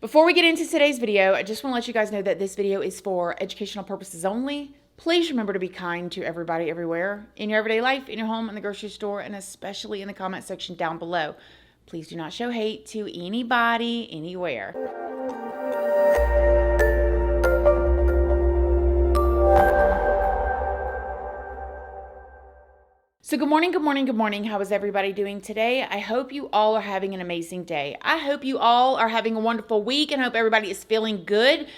Before we get into today's video, I just want to let you guys know that this video is for educational purposes only. Please remember to be kind to everybody everywhere, in your everyday life, in your home, in the grocery store, and especially in the comment section down below. Please do not show hate to anybody, anywhere. So good morning, good morning, good morning. How is everybody doing today? I hope you all are having an amazing day. I hope you all are having a wonderful week and hope everybody is feeling good.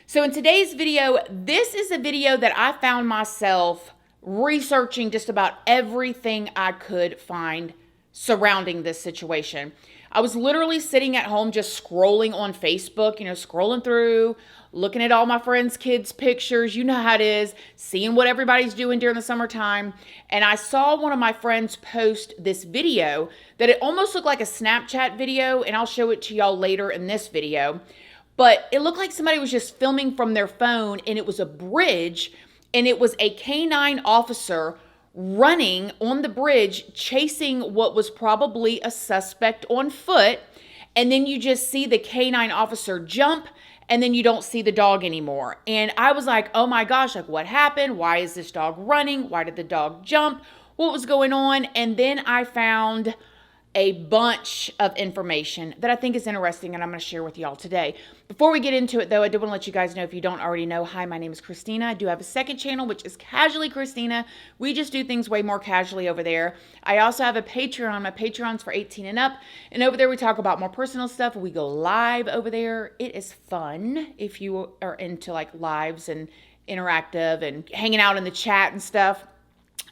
So in today's video, this is a video that I found myself researching just about everything I could find surrounding this situation. I was literally sitting at home just scrolling on Facebook, scrolling through, looking at all my friends' kids' pictures. You know how it is, seeing what everybody's doing during the summertime. And I saw one of my friends post this video that it almost looked like a Snapchat video, and I'll show it to y'all later in this video. But it looked like somebody was just filming from their phone, and it was a bridge, and it was a K9 officer running on the bridge, chasing what was probably a suspect on foot. And then you just see the K9 officer jump, and then you don't see the dog anymore. And I was like, oh my gosh, like what happened? Why is this dog running? Why did the dog jump? What was going on? And then I found a bunch of information that I think is interesting, and I'm going to share with y'all today. Before we get into it, though, I do want to let you guys know, if you don't already know, hi, my name is Christina. I do have a second channel, which is Casually Christina. We just do things way more casually over there. I also have a Patreon. My Patreon's for 18 and up, and over there we talk about more personal stuff. We go live over there. It is fun if you are into like lives and interactive and hanging out in the chat and stuff.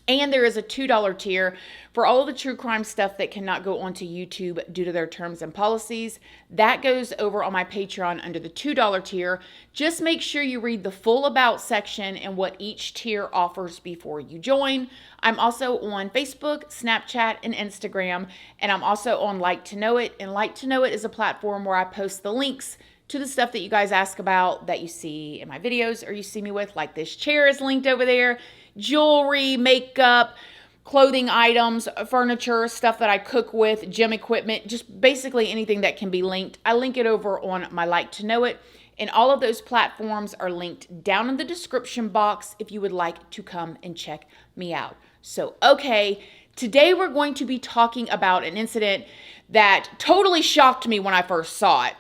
And there is a $2 tier for all of the true crime stuff that cannot go onto YouTube due to their terms and policies. That goes over on my Patreon under the $2 tier. Just make sure you read the full about section and what each tier offers before you join. I'm also on Facebook, Snapchat, and Instagram. And I'm also on Like to Know It. And Like to Know It is a platform where I post the links to the stuff that you guys ask about that you see in my videos or you see me with, like this chair is linked over there. Jewelry, makeup, clothing items, furniture, stuff that I cook with, gym equipment, just basically anything that can be linked. I link it over on my Like to Know It, and all of those platforms are linked down in the description box if you would like to come and check me out. So, okay, today we're going to be talking about an incident that totally shocked me when I first saw it.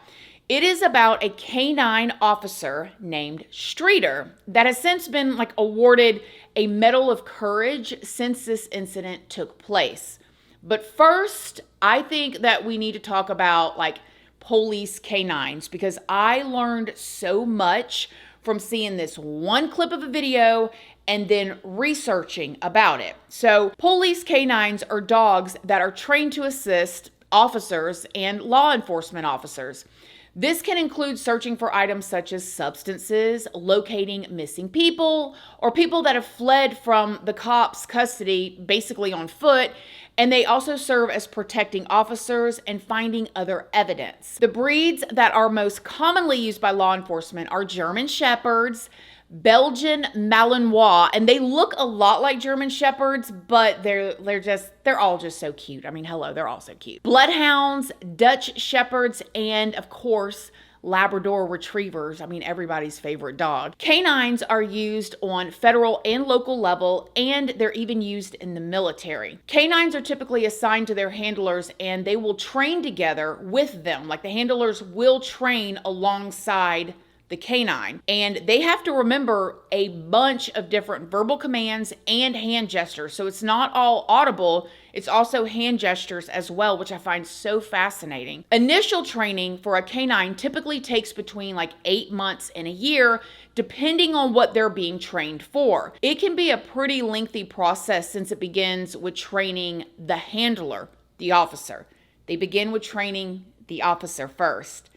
It is about a K9 officer named Streeter that has since been awarded a Medal of Courage since this incident took place. But first, I think that we need to talk about police K9s, because I learned so much from seeing this one clip of a video and then researching about it. So police K9s are dogs that are trained to assist officers and law enforcement officers. This can include searching for items such as substances, locating missing people, or people that have fled from the cops' custody, basically on foot, and they also serve as protecting officers and finding other evidence. The breeds that are most commonly used by law enforcement are German Shepherds, Belgian Malinois, and they look a lot like German Shepherds, but they're all just so cute. I mean, hello, they're all so cute. Bloodhounds, Dutch Shepherds, and of course, Labrador Retrievers. I mean, everybody's favorite dog. Canines are used on federal and local level, and they're even used in the military. Canines are typically assigned to their handlers, and they will train together with them. Like the handlers will train alongside the K9, and they have to remember a bunch of different verbal commands and hand gestures. So it's not all audible, it's also hand gestures as well, which I find so fascinating. Initial training for a K9 typically takes between 8 months and a year, depending on what they're being trained for. It can be a pretty lengthy process since it begins with training the handler, the officer. They begin with training the officer first.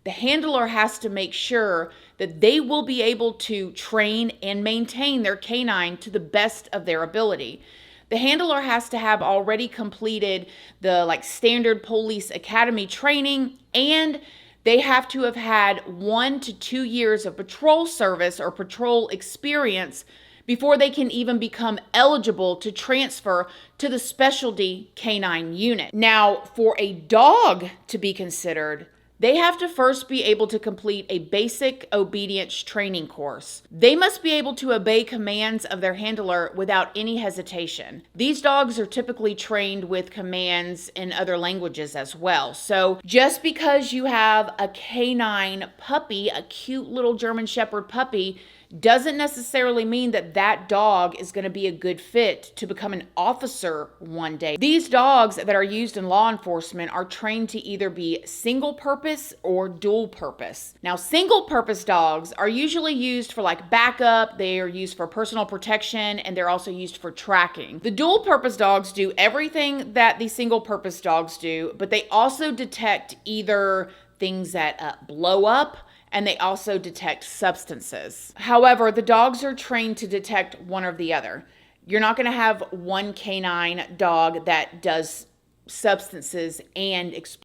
The handler has to make sure that they will be able to train and maintain their K9 to the best of their ability. The handler has to have already completed the standard police academy training, and they have to have had 1 to 2 years of patrol service or patrol experience before they can even become eligible to transfer to the specialty K9 unit. Now, for a dog to be considered they have to first be able to complete a basic obedience training course. They must be able to obey commands of their handler without any hesitation. These dogs are typically trained with commands in other languages as well. So just because you have a canine puppy, a cute little German Shepherd puppy, doesn't necessarily mean that that dog is going to be a good fit to become an officer one day. These dogs that are used in law enforcement are trained to either be single purpose or dual purpose. Now, single purpose dogs are usually used for like backup, they are used for personal protection, and they're also used for tracking. The dual purpose dogs do everything that the single purpose dogs do, but they also detect either things that blow up, and they also detect substances. However, the dogs are trained to detect one or the other. You're not going to have one canine dog that does substances and explosives.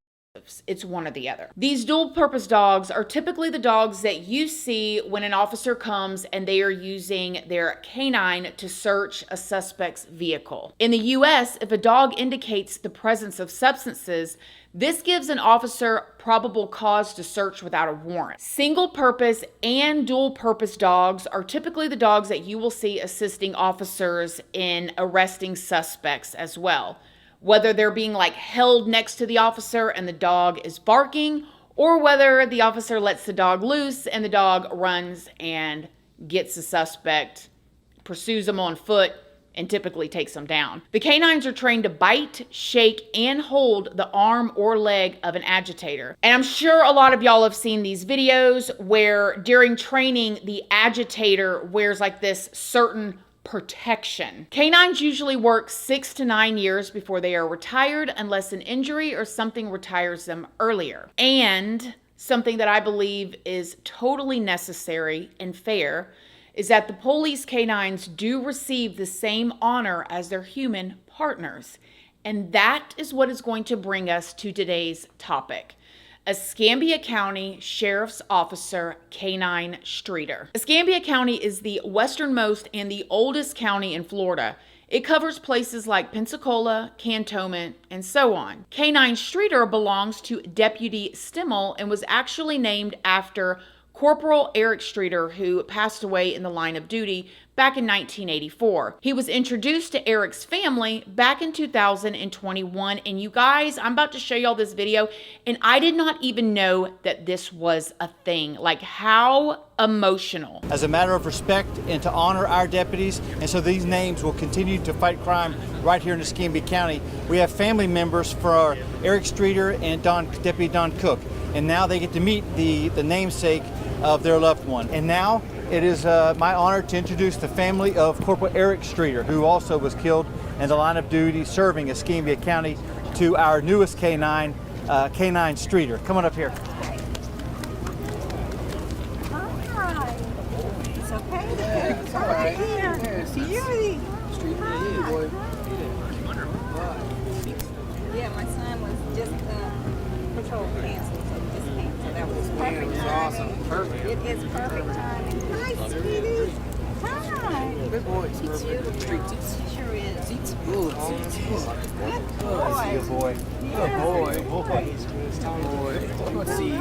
It's one or the other. These dual purpose dogs are typically the dogs that you see when an officer comes and they are using their canine to search a suspect's vehicle. In the US, if a dog indicates the presence of substances, this gives an officer probable cause to search without a warrant. Single purpose and dual purpose dogs are typically the dogs that you will see assisting officers in arresting suspects as well. Whether they're being like held next to the officer and the dog is barking, or whether the officer lets the dog loose and the dog runs and gets the suspect, pursues them on foot, and typically takes them down. The canines are trained to bite, shake, and hold the arm or leg of an agitator. And I'm sure a lot of y'all have seen these videos where during training, the agitator wears like this certain protection. Canines usually work 6 to 9 years before they are retired unless an injury or something retires them earlier. And something that I believe is totally necessary and fair is that the police canines do receive the same honor as their human partners. And that is what is going to bring us to today's topic. Escambia County Sheriff's Officer K9 Streeter. Escambia County is the westernmost and the oldest county in Florida. It covers places like Pensacola, Cantonment, and so on. K9 Streeter belongs to Deputy Stimmell and was actually named after Corporal Eric Streeter, who passed away in the line of duty back in 1984. He was introduced to Eric's family back in 2021, and you guys, I'm about to show y'all this video, and I did not even know that this was a thing. Like, how emotional. As a matter of respect and to honor our deputies, and so these names will continue to fight crime right here in Escambia County. We have family members for Eric Streeter and Deputy Don Cook, and now they get to meet the namesake of their loved one. And now it is my honor to introduce the family of Corporal Eric Streeter, who also was killed in the line of duty serving Escambia County, to our newest K9, K9 Streeter. Come on up here. Hi. It's okay. Yeah, it's all right. Here. Beauty. Yeah, my son was just patrol canceled, so he just came. So that was perfect. It was awesome. Perfect. It is perfect timing. Hi, sweeties. Hi. Good boy. Street seats. He sure is. Seats. Ooh, seats. Good Good boy. boy. Yeah. Good boy. Let's see.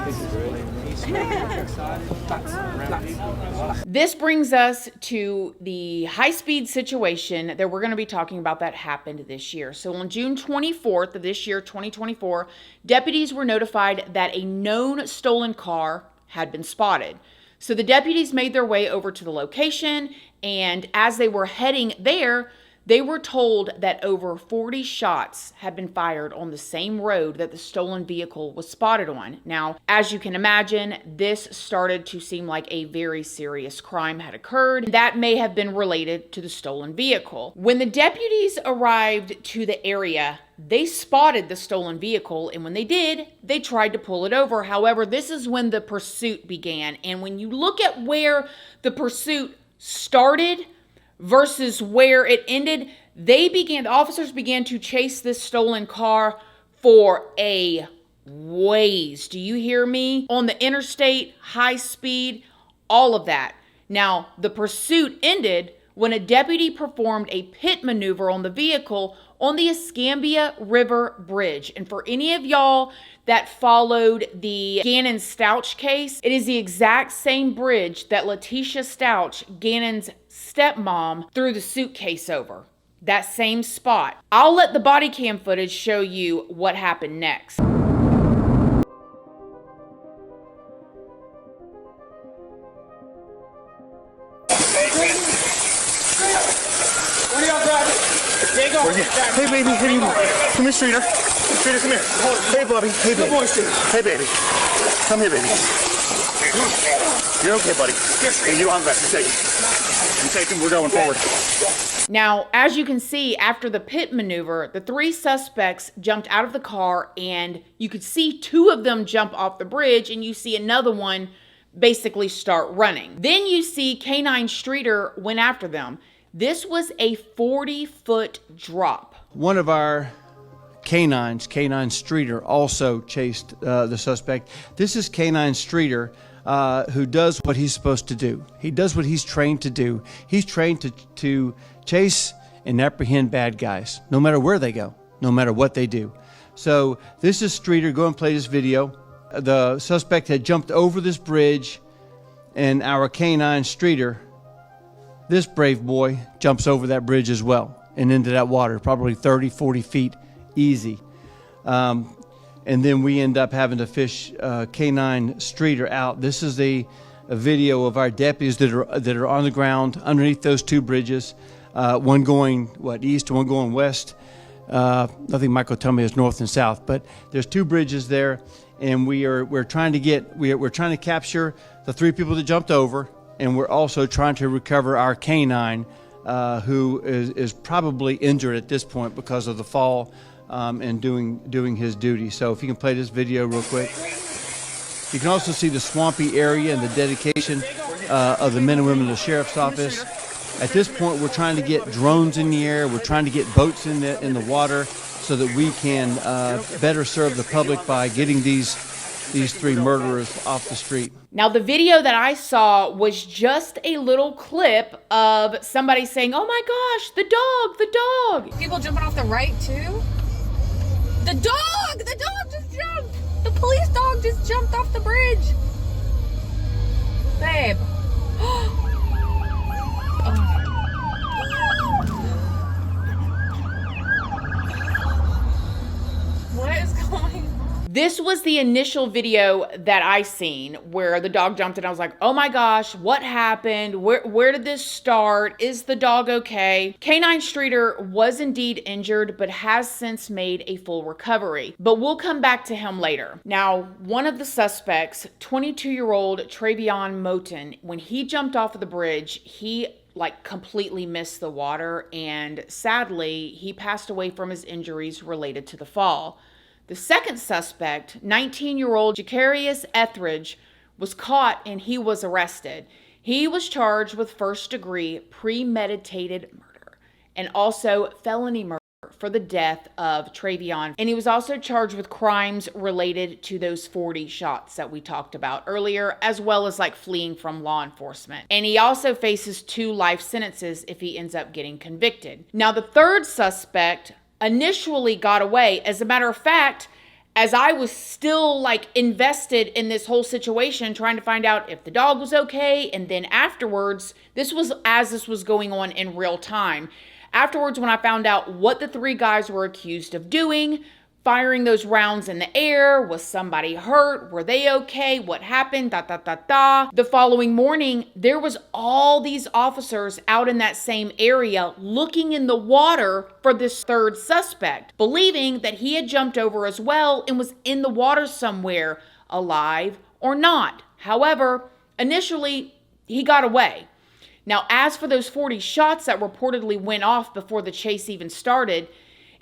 This brings us to the high-speed situation that we're going to be talking about that happened this year. So on June 24th of this year, 2024, deputies were notified that a known stolen car had been spotted. So the deputies made their way over to the location, and as they were heading there, they were told that over 40 shots had been fired on the same road that the stolen vehicle was spotted on. Now, as you can imagine, this started to seem like a very serious crime had occurred that may have been related to the stolen vehicle. When the deputies arrived to the area, they spotted the stolen vehicle, and when they did, they tried to pull it over. However, this is when the pursuit began. And when you look at where the pursuit started versus where it ended, the officers began to chase this stolen car for a ways. Do you hear me? On the interstate, high speed, all of that. Now, the pursuit ended when a deputy performed a pit maneuver on the vehicle on the Escambia River Bridge. And for any of y'all that followed the Gannon Stouch case, it is the exact same bridge that Letitia Stouch, Gannon's stepmom, threw the suitcase over. That same spot. I'll let the body cam footage show you what happened next. Hey baby, come here, Streeter. Streeter, come here. Hey Bobby, hey baby. Hey baby, come here, baby. You're okay, buddy. Hey, you don't have to take it. You take him. We're going forward. Now, as you can see, after the pit maneuver, the three suspects jumped out of the car, and you could see two of them jump off the bridge, and you see another one basically start running. Then you see K9 Streeter went after them. This was a 40-foot drop. One of our canines, K9 Streeter, also chased the suspect. This is K9 Streeter, who does what he's supposed to do. He does what he's trained to do. He's trained to chase and apprehend bad guys, no matter where they go, no matter what they do. So this is Streeter. Go and play this video. The suspect had jumped over this bridge, and our K9 Streeter, this brave boy, jumps over that bridge as well and into that water, probably 30, 40 feet easy. And then we end up having to fish K9 Streeter out. This is a video of our deputies that are on the ground underneath those two bridges, one going east and one going west. I think Michael told me it's north and south, but there's two bridges there, and we're trying to capture the three people that jumped over, and we're also trying to recover our canine, who is probably injured at this point because of the fall and doing his duty. So if you can play this video real quick. You can also see the swampy area and the dedication of the men and women of the sheriff's office. At this point, we're trying to get drones in the air. We're trying to get boats in the water so that we can better serve the public by getting these three murderers off the street. Now, the video that I saw was just a little clip of somebody saying, "Oh my gosh, the dog." People jumping off the right too? The dog just jumped. The police dog just jumped off the bridge. Babe. What is going on? This was the initial video that I seen where the dog jumped, and I was like, oh my gosh, what happened? Where did this start? Is the dog okay? K9 Streeter was indeed injured, but has since made a full recovery. But we'll come back to him later. Now, one of the suspects, 22-year-old Travion Moten, when he jumped off of the bridge, he completely missed the water, and sadly, he passed away from his injuries related to the fall. The second suspect, 19-year-old Jacarius Etheridge, was caught and he was arrested. He was charged with first-degree premeditated murder and also felony murder for the death of Travion. And he was also charged with crimes related to those 40 shots that we talked about earlier, as well as fleeing from law enforcement. And he also faces 2 life sentences if he ends up getting convicted. Now, the third suspect initially got away. As a matter of fact, as I was still invested in this whole situation, trying to find out if the dog was okay, and then afterwards, this was going on in real time. Afterwards, when I found out what the 3 guys were accused of doing, firing those rounds in the air, was somebody hurt? Were they okay? What happened? The following morning, there was all these officers out in that same area looking in the water for this third suspect, believing that he had jumped over as well and was in the water somewhere, alive or not. However, initially, he got away. Now, as for those 40 shots that reportedly went off before the chase even started,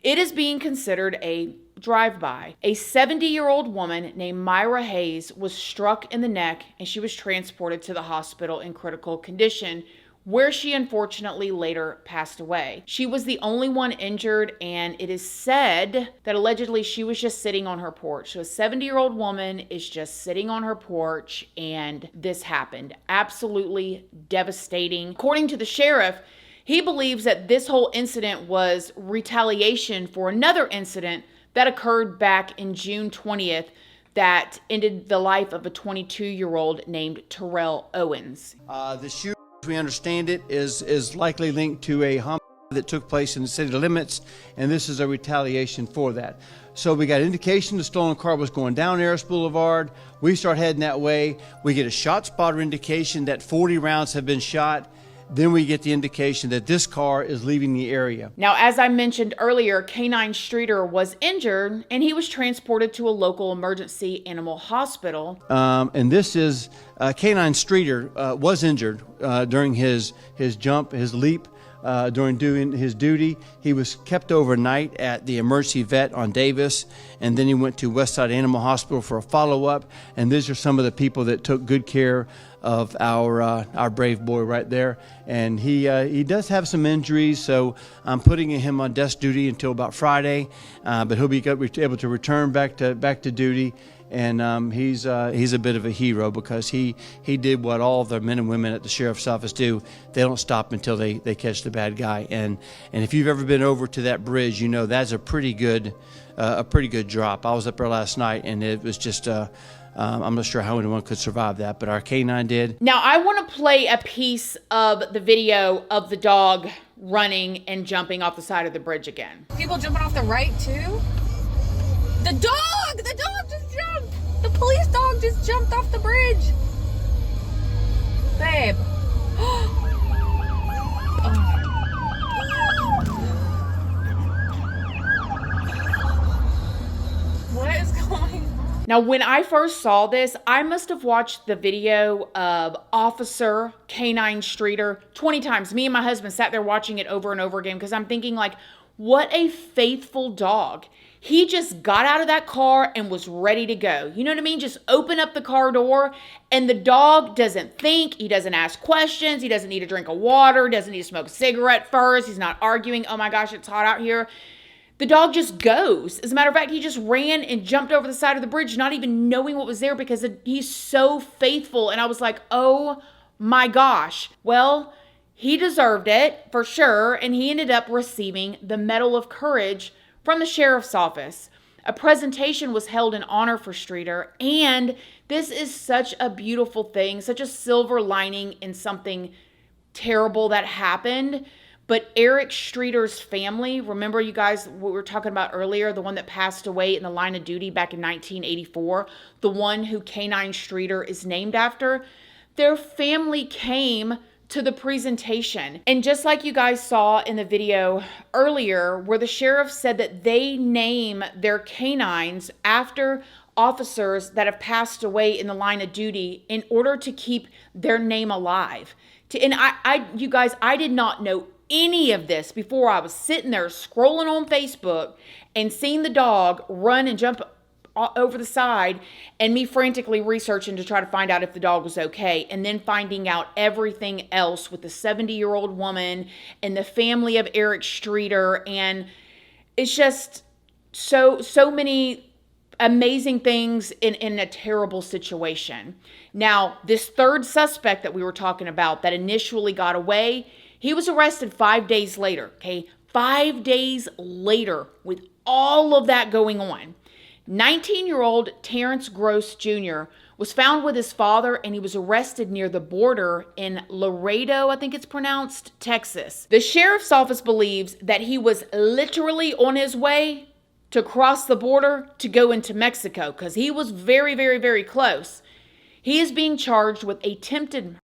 it is being considered a drive-by. A 70-year-old woman named Myra Hayes was struck in the neck, and she was transported to the hospital in critical condition, where she unfortunately later passed away. She was the only one injured, and it is said that allegedly she was just sitting on her porch. So a 70-year-old woman is just sitting on her porch, and this happened. Absolutely devastating. According to the sheriff, he believes that this whole incident was retaliation for another incident that occurred back in June 20th that ended the life of a 22-year-old named Terrell Owens. The shooting, as we understand it, is likely linked to a homicide that took place in the city limits, and this is a retaliation for that. So we got indication the stolen car was going down Harris Boulevard. We start heading that way. We get a shot spotter indication that 40 rounds have been shot. Then we get the indication that this car is leaving the area. Now, as I mentioned earlier, K9 Streeter was injured, and he was transported to a local emergency animal hospital. And this is K9 Streeter was injured during his jump, his leap. During doing his duty. He was kept overnight at the emergency vet on Davis, and then he went to Westside Animal Hospital for a follow-up. And these are some of the people that took good care of our brave boy right there. And he does have some injuries, so I'm putting him on desk duty until about Friday, but he'll be able to return back to duty. And he's a bit of a hero because he did what all the men and women at the sheriff's office do. They don't stop until they catch the bad guy. And if you've ever been over to that bridge, you know that's a pretty good drop. I was up there last night, and it was just I'm not sure how anyone could survive that, but our K9 did. Now I want to play a piece of the video of the dog running and jumping off the side of the bridge again. People jumping off the right too? The dog just jumped. The police dog just jumped off the bridge. Babe. What is going on? Now, when I first saw this, I must have watched the video of Officer K9 Streeter 20 times. Me and my husband sat there watching it over and over again because I'm thinking, like, what a faithful dog. He just got out of that car and was ready to go. You know what I mean? Just open up the car door, and the dog doesn't think. He doesn't ask questions. He doesn't need a drink of water. Doesn't need to smoke a cigarette first. He's not arguing. Oh my gosh, it's hot out here. The dog just goes. As a matter of fact, he just ran and jumped over the side of the bridge, not even knowing what was there because he's so faithful. And I was like, oh my gosh. Well, he deserved it for sure. And he ended up receiving the Medal of Courage from the sheriff's office. A presentation was held in honor for Streeter, and this is such a beautiful thing, such a silver lining in something terrible that happened. But Eric Streeter's family, remember you guys, what we were talking about earlier, the one that passed away in the line of duty back in 1984, the one who K9 Streeter is named after, their family came to the presentation. And just like you guys saw in the video earlier, where the sheriff said that they name their canines after officers that have passed away in the line of duty in order to keep their name alive. And you guys, I did not know any of this before I was sitting there scrolling on Facebook and seeing the dog run and jump over the side, and me frantically researching to try to find out if the dog was okay, and then finding out everything else with the 70-year-old woman and the family of Eric Streeter. And it's just so many amazing things in a terrible situation. Now, this third suspect that we were talking about that initially got away, he was arrested 5 days later, okay? 5 days later, with all of that going on. 19-year-old Terrence Gross Jr. was found with his father, and he was arrested near the border in Laredo, I think it's pronounced, Texas. The sheriff's office believes that he was literally on his way to cross the border to go into Mexico because he was very, very, very close. He is being charged with attempted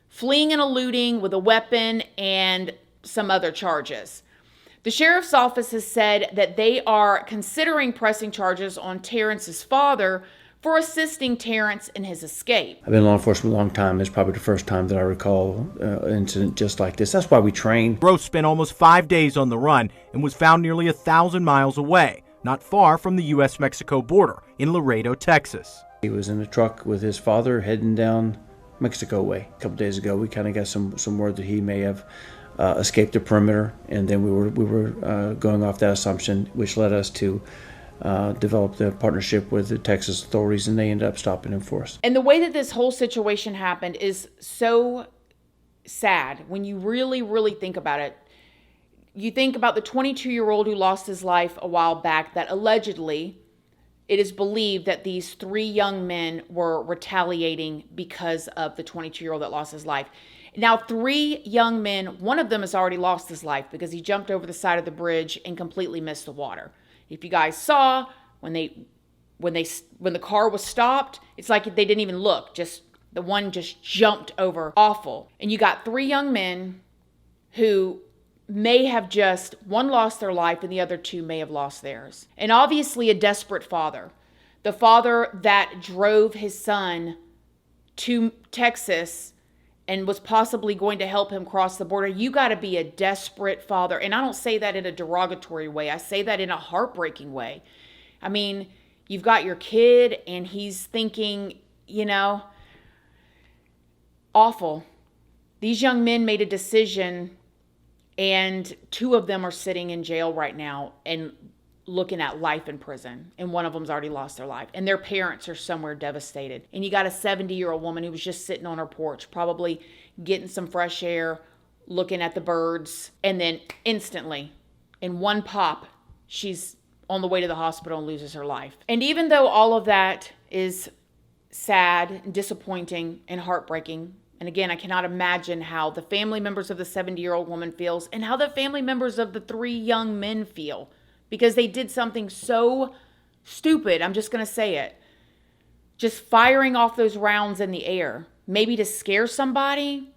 fleeing and eluding with a weapon and some other charges. The sheriff's office has said that they are considering pressing charges on Terrence's father for assisting Terrence in his escape. I've been in law enforcement a long time. It's probably the first time that I recall an incident just like this. That's why we train. Gross spent almost 5 days on the run and was found nearly 1,000 miles away, not far from the U.S.-Mexico border in Laredo, Texas. He was in a truck with his father heading down Mexico way. A couple days ago, we kind of got some word that he may have escaped the perimeter, and then we were going off that assumption, which led us to develop the partnership with the Texas authorities, and they ended up stopping him for us. And the way that this whole situation happened is so sad when you really, really think about it. You think about the 22-year-old who lost his life a while back, that allegedly it is believed that these 3 young men were retaliating because of the 22-year-old that lost his life. Now, 3 young men, one of them has already lost his life because he jumped over the side of the bridge and completely missed the water. If you guys saw, when the car was stopped, it's like they didn't even look. Just the one just jumped over. Awful. And you got 3 young men who may have just, one lost their life and the other 2 may have lost theirs. And obviously a desperate father. The father that drove his son to Texas and was possibly going to help him cross the border. You got to be a desperate father. And I don't say that in a derogatory way. I say that in a heartbreaking way. I mean, you've got your kid and he's thinking, you know, awful. These young men made a decision, and 2 of them are sitting in jail right now and looking at life in prison. And one of them's already lost their life. And their parents are somewhere devastated. And you got a 70-year-old woman who was just sitting on her porch, probably getting some fresh air, looking at the birds. And then instantly, in one pop, she's on the way to the hospital and loses her life. And even though all of that is sad and disappointing and heartbreaking, and again, I cannot imagine how the family members of the 70-year-old woman feels and how the family members of the 3 young men feel, because they did something so stupid. I'm just going to say it. Just firing off those rounds in the air, maybe to scare somebody,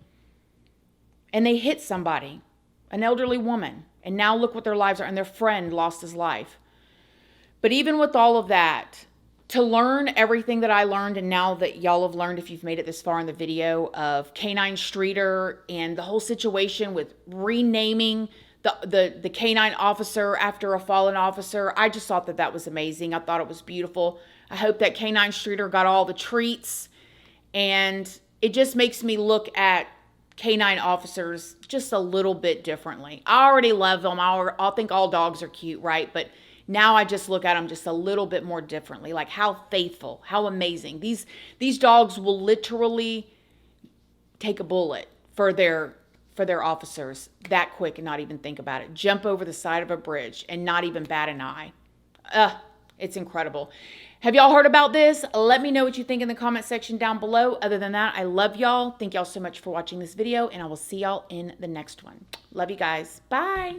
and they hit somebody, an elderly woman. And now look what their lives are, and their friend lost his life. But even with all of that, to learn everything that I learned, and now that y'all have learned, if you've made it this far in the video, of K9 Streeter and the whole situation with renaming the K9 officer after a fallen officer, I just thought that that was amazing. I thought it was beautiful. I hope that K9 Streeter got all the treats, and it just makes me look at K9 officers just a little bit differently. I already love them. I think all dogs are cute, right? But now I just look at them just a little bit more differently. Like, how faithful, how amazing. These dogs will literally take a bullet for their officers that quick and not even think about it. Jump over the side of a bridge and not even bat an eye. It's incredible. Have y'all heard about this? Let me know what you think in the comment section down below. Other than that, I love y'all. Thank y'all so much for watching this video, and I will see y'all in the next one. Love you guys. Bye.